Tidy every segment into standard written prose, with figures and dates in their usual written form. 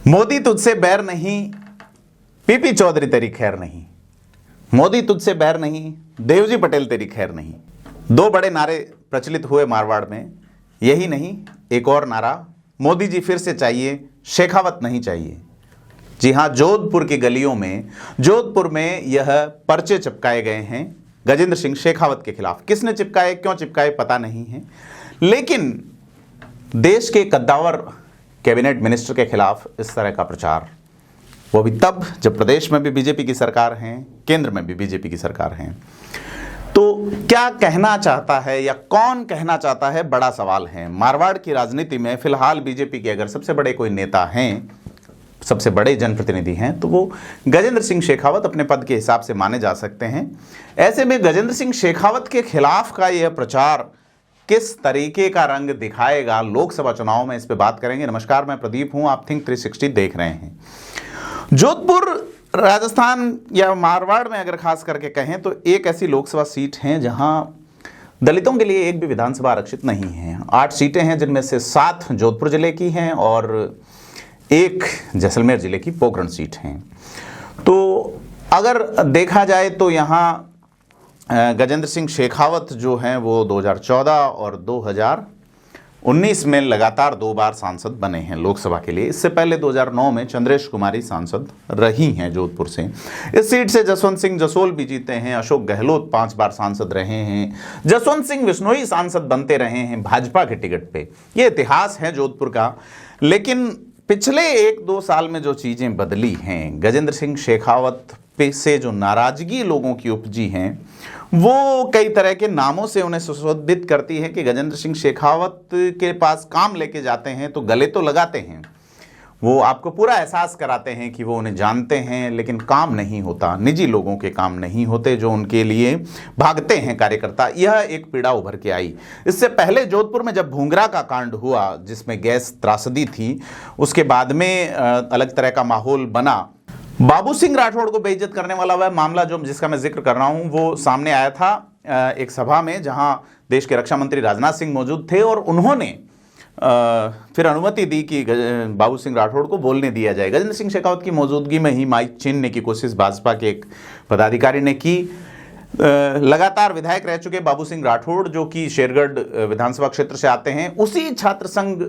मोदी तुझसे बैर नहीं, पीपी चौधरी तेरी खैर नहीं। मोदी तुझसे बैर नहीं, देवजी पटेल तेरी खैर नहीं। दो बड़े नारे प्रचलित हुए मारवाड़ में। यही नहीं, एक और नारा, मोदी जी फिर से चाहिए, शेखावत नहीं चाहिए। जी हां, जोधपुर की गलियों में, जोधपुर में यह पर्चे चिपकाए गए हैं गजेंद्र सिंह शेखावत के खिलाफ। किसने चिपकाए, क्यों चिपकाए, पता नहीं है, लेकिन देश के कद्दावर कैबिनेट मिनिस्टर के खिलाफ इस तरह का प्रचार, वो भी तब जब प्रदेश में भी बीजेपी की सरकार है, केंद्र में भी बीजेपी की सरकार है। तो क्या कहना चाहता है या कौन कहना चाहता है, बड़ा सवाल है। मारवाड़ की राजनीति में फिलहाल बीजेपी के अगर सबसे बड़े कोई नेता हैं, सबसे बड़े जनप्रतिनिधि हैं, तो वो गजेंद्र सिंह शेखावत अपने पद के हिसाब से माने जा सकते हैं। ऐसे में गजेंद्र सिंह शेखावत के खिलाफ का यह प्रचार किस तरीके का रंग दिखाएगा लोकसभा चुनाव में, इस पे बात करेंगे। नमस्कार, मैं प्रदीप हूं, आप थिंक 360 देख रहे हैं। जोधपुर राजस्थान या मारवाड़ में अगर खास करके कहें तो एक ऐसी लोकसभा सीट है जहां दलितों के लिए एक भी विधानसभा आरक्षित नहीं है। 8 सीटें हैं, जिनमें से 7 जोधपुर जिले की हैं और 1 जैसलमेर जिले की पोकरण सीट है। तो अगर देखा जाए तो यहाँ गजेंद्र सिंह शेखावत जो हैं वो 2014 और 2019 में लगातार 2 बार सांसद बने हैं लोकसभा के लिए। इससे पहले 2009 में चंद्रेश कुमारी सांसद रही हैं जोधपुर से। इस सीट से जसवंत सिंह जसोल भी जीते हैं, अशोक गहलोत 5 बार सांसद रहे हैं, जसवंत सिंह बिश्नोई सांसद बनते रहे हैं भाजपा के टिकट पे। ये इतिहास है जोधपुर का। लेकिन पिछले 1-2 साल में जो चीज़ें बदली हैं, गजेंद्र सिंह शेखावत पे से जो नाराजगी लोगों की उपजी हैं, वो कई तरह के नामों से उन्हें सुशोभित करती है कि गजेंद्र सिंह शेखावत के पास काम लेके जाते हैं तो गले तो लगाते हैं, वो आपको पूरा एहसास कराते हैं कि वो उन्हें जानते हैं, लेकिन काम नहीं होता, निजी लोगों के काम नहीं होते जो उनके लिए भागते हैं कार्यकर्ता। यह एक पीड़ा उभर के आई। इससे पहले जोधपुर में जब भूंगरा का कांड हुआ, जिसमें गैस त्रासदी थी, उसके बाद में अलग तरह का माहौल बना। बाबू सिंह राठौड़ को बेइज्जत करने वाला वह मामला जो जिसका मैं जिक्र कर रहा हूं, वो सामने आया था एक सभा में जहां देश के रक्षा मंत्री राजनाथ सिंह मौजूद थे और उन्होंने फिर अनुमति दी कि बाबू सिंह राठौड़ को बोलने दिया जाए। गजेंद्र सिंह शेखावत की मौजूदगी में ही माइक छीनने की कोशिश भाजपा के एक पदाधिकारी ने की। लगातार विधायक रह चुके बाबू सिंह राठौड़, जो कि शेरगढ़ विधानसभा क्षेत्र से आते हैं, उसी छात्र संघ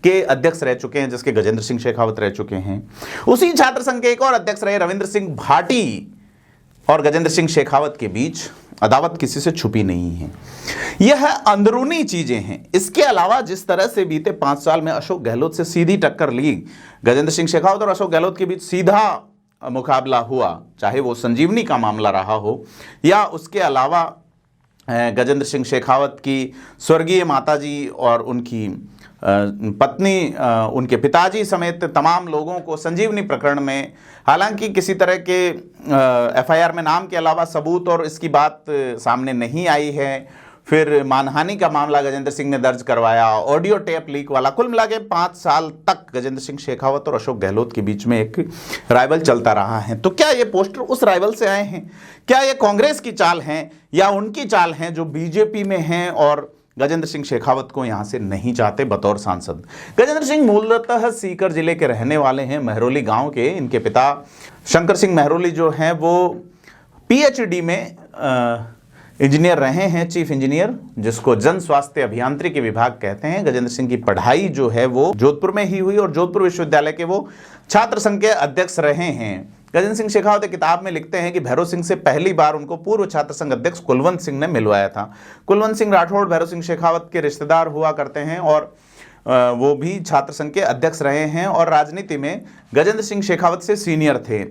के अध्यक्ष रह चुके हैं जिसके गजेंद्र सिंह शेखावत रह चुके हैं। उसी छात्र संघ के एक और अध्यक्ष रहे रविंद्र सिंह भाटी, और गजेंद्र सिंह शेखावत के बीच अदावत किसी से छुपी नहीं है। यह अंदरूनी चीजें हैं। इसके अलावा जिस तरह से बीते 5 साल में अशोक गहलोत से सीधी टक्कर ली, गजेंद्र सिंह शेखावत और अशोक गहलोत के बीच सीधा मुकाबला हुआ, चाहे वो संजीवनी का मामला रहा हो या उसके अलावा गजेंद्र सिंह शेखावत की स्वर्गीय माताजी और उनकी पत्नी, उनके पिताजी समेत तमाम लोगों को संजीवनी प्रकरण में, हालांकि किसी तरह के एफआईआर में नाम के अलावा सबूत और इसकी बात सामने नहीं आई है। फिर मानहानि का मामला गजेंद्र सिंह ने दर्ज करवाया, ऑडियो टेप लीक वाला। कुल मिला के 5 साल तक गजेंद्र सिंह शेखावत और अशोक गहलोत के बीच में एक राइवल चलता रहा है। तो क्या ये पोस्टर उस राइवल से आए हैं? क्या ये कांग्रेस की चाल हैं या उनकी चाल हैं जो बीजेपी में हैं और गजेंद्र सिंह शेखावत को यहां से नहीं चाहते बतौर सांसद? गजेंद्र सिंह मूलतः सीकर जिले के रहने वाले हैं, महरौली गांव के। इनके पिता शंकर सिंह महरौली जो हैं वो पीएचडी में इंजीनियर रहे हैं, चीफ इंजीनियर, जिसको जन स्वास्थ्य अभियांत्रिकी विभाग कहते हैं। गजेंद्र सिंह की पढ़ाई जो है वो जोधपुर में ही हुई और जोधपुर विश्वविद्यालय के वो छात्र संघ के अध्यक्ष रहे हैं। गजेंद्र सिंह शेखावत एक किताब में लिखते हैं कि भैरव सिंह से पहली बार उनको पूर्व छात्र संघ अध्यक्ष कुलवंत सिंह ने मिलवाया था। कुलवंत सिंह राठौड़ भैरव सिंह शेखावत के रिश्तेदार हुआ करते हैं और वो भी छात्र संघ के अध्यक्ष रहे हैं और राजनीति में गजेंद्र सिंह शेखावत से सीनियर थे।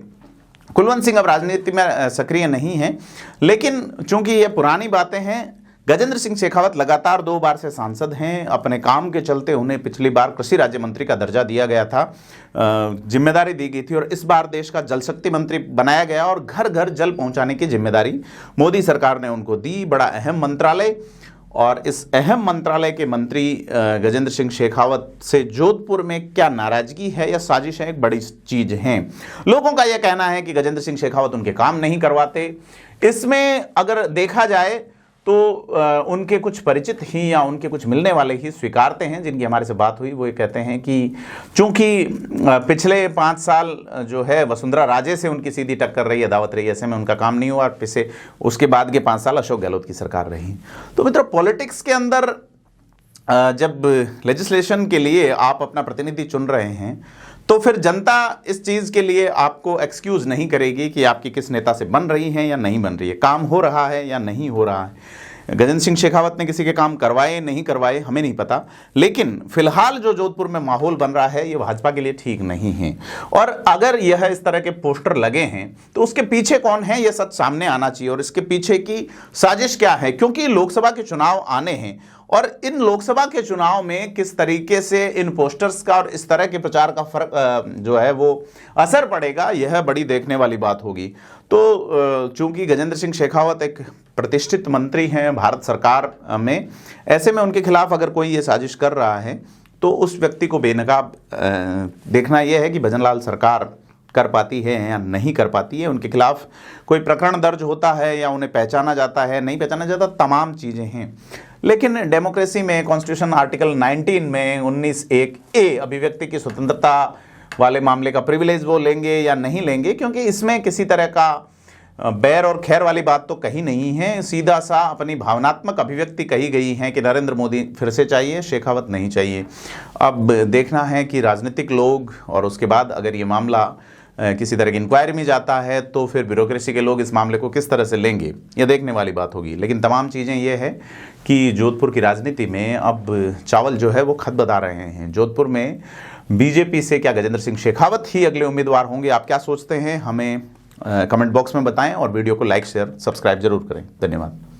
कुलवंत सिंह अब राजनीति में सक्रिय नहीं हैं, लेकिन चूंकि ये पुरानी बातें हैं, गजेंद्र सिंह शेखावत लगातार 2 बार से सांसद हैं। अपने काम के चलते उन्हें पिछली बार कृषि राज्य मंत्री का दर्जा दिया गया था, जिम्मेदारी दी गई थी, और इस बार देश का जल शक्ति मंत्री बनाया गया और घर घर जल पहुंचाने की जिम्मेदारी मोदी सरकार ने उनको दी। बड़ा अहम मंत्रालय, और इस अहम मंत्रालय के मंत्री गजेंद्र सिंह शेखावत से जोधपुर में क्या नाराजगी है या साजिश है, एक बड़ी चीज है। लोगों का यह कहना है कि गजेंद्र सिंह शेखावत उनके काम नहीं करवाते। इसमें अगर देखा जाए तो उनके कुछ परिचित ही या उनके कुछ मिलने वाले ही स्वीकारते हैं, जिनकी हमारे से बात हुई। वो ये कहते हैं कि चूंकि पिछले 5 साल जो है वसुंधरा राजे से उनकी सीधी टक्कर रही है, दावत रही, ऐसे में उनका काम नहीं हुआ। पिछले उसके बाद के 5 साल अशोक गहलोत की सरकार रही। तो मित्रों, पॉलिटिक्स के अंदर जब लेजिस्लेशन के लिए आप अपना प्रतिनिधि चुन रहे हैं तो फिर जनता इस चीज़ के लिए आपको एक्सक्यूज़ नहीं करेगी कि आपकी किस नेता से बन रही है या नहीं बन रही है, काम हो रहा है या नहीं हो रहा है। गजेंद्र सिंह शेखावत ने किसी के काम करवाए नहीं करवाए हमें नहीं पता, लेकिन फिलहाल जो जोधपुर में माहौल बन रहा है ये भाजपा के लिए ठीक नहीं है। और अगर यह इस तरह के पोस्टर लगे हैं तो उसके पीछे कौन है यह सच सामने आना चाहिए और इसके पीछे की साजिश क्या है, क्योंकि लोकसभा के चुनाव आने हैं और इन लोकसभा के चुनाव में किस तरीके से इन पोस्टर्स का और इस तरह के प्रचार का फर्क जो है वो असर पड़ेगा, यह बड़ी देखने वाली बात होगी। तो चूंकि गजेंद्र सिंह शेखावत एक प्रतिष्ठित मंत्री हैं भारत सरकार में, ऐसे में उनके खिलाफ अगर कोई ये साजिश कर रहा है तो उस व्यक्ति को बेनकाब देखना यह है कि भजनलाल सरकार कर पाती है या नहीं कर पाती है। उनके खिलाफ कोई प्रकरण दर्ज होता है या उन्हें पहचाना जाता है, नहीं पहचाना जाता, तमाम चीज़ें हैं। लेकिन डेमोक्रेसी में कॉन्स्टिट्यूशन आर्टिकल 19 में 19(1)(a) अभिव्यक्ति की स्वतंत्रता वाले मामले का प्रिविलेज वो लेंगे या नहीं लेंगे, क्योंकि इसमें किसी तरह का बैर और खैर वाली बात तो कही नहीं है। सीधा सा अपनी भावनात्मक अभिव्यक्ति कही गई है कि नरेंद्र मोदी फिर से चाहिए, शेखावत नहीं चाहिए। अब देखना है कि राजनीतिक लोग और उसके बाद अगर ये मामला किसी तरह की इंक्वायरी में जाता है तो फिर ब्यूरोक्रेसी के लोग इस मामले को किस तरह से लेंगे, यह देखने वाली बात होगी। लेकिन तमाम चीज़ें ये है कि जोधपुर की राजनीति में अब चावल जो है वो खत बता रहे हैं। जोधपुर में बीजेपी से क्या गजेंद्र सिंह शेखावत ही अगले उम्मीदवार होंगे? आप क्या सोचते हैं? हमें कमेंट बॉक्स में बताएं और वीडियो को लाइक, शेयर, सब्सक्राइब जरूर करें। धन्यवाद।